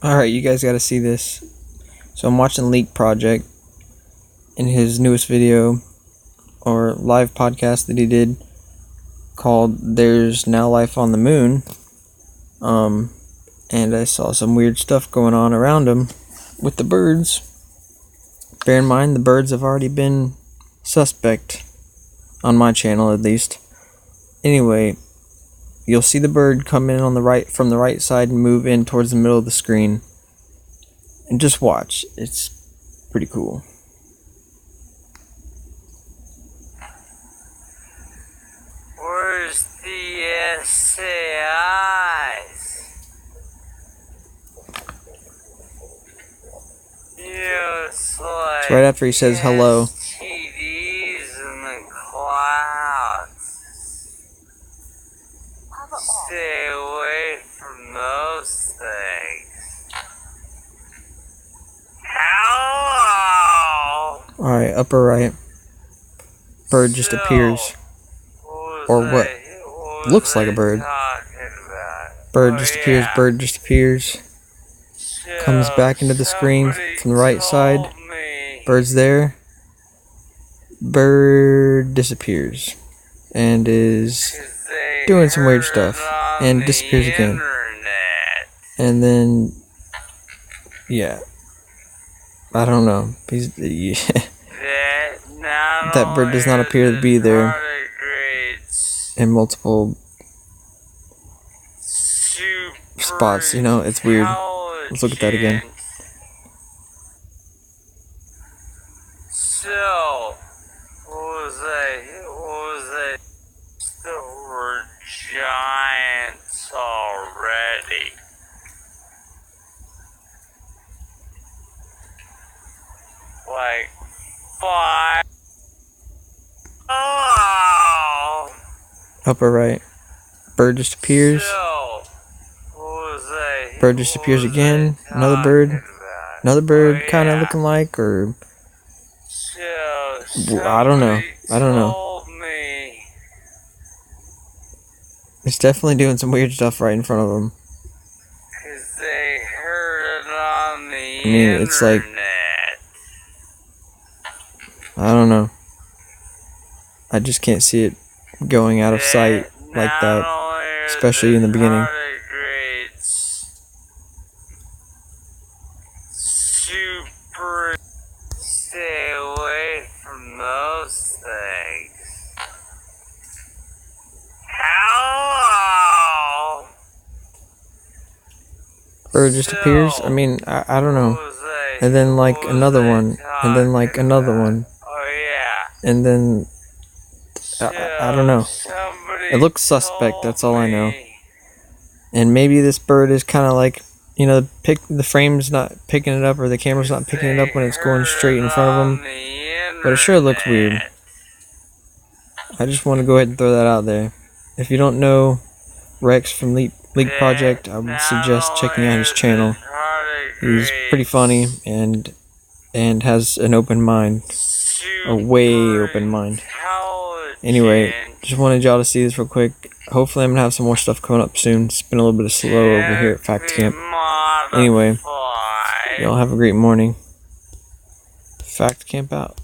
Alright, you guys gotta see this. So I'm watching Leak Project in his newest video or live podcast that he did called There's Now Life on the Moon. And I saw some weird stuff going on around him with the birds. Bear in mind, the birds have already been suspect on my channel, at least. Anyway, you'll see the bird come in on the right from the right side and move in towards the middle of the screen. And just watch. It's pretty cool. Where's the SAIs? It's like Right after he says hello. STDs in the clouds. Stay away from those things. Hello! Alright, upper right. Bird just appears. Or what looks like a bird. Bird just appears, bird just appears. Comes back into the screen from the right side. Bird's there. Bird disappears. And is doing some weird stuff. And disappears again. And then, yeah. I don't know. That bird does not appear to be there in multiple spots. You know, it's weird. Let's look at that again. So, what was I? There were giants already. Like 5. Oh! Upper right. Bird just appears. So, Bird just appears again. Another bird. Another bird kind of looking like, or I don't know. It's definitely doing some weird stuff right in front of him. They heard it on the I mean, it's like, I don't know. I just can't see it going out of sight like that, especially in the beginning. Super stay away from those things. Hello! Bird just appears. I mean, I don't know. And then like another one. And then like another one. Oh yeah. And then I don't know. It looks suspect, that's all I know. And maybe this bird is kind of like, you know, the frame's not picking it up, or the camera's not picking it up when it's going straight in front of him. But it sure looks weird. I just want to go ahead and throw that out there. If you don't know Rex from Leak Project, I would suggest checking out his channel. He's pretty funny and has an open mind. A way open mind. Anyway, just wanted y'all to see this real quick. Hopefully I'm going to have some more stuff coming up soon. It's been a little bit of slow over here at Fact Camp. Anyway, y'all have a great morning. Fact Camp out.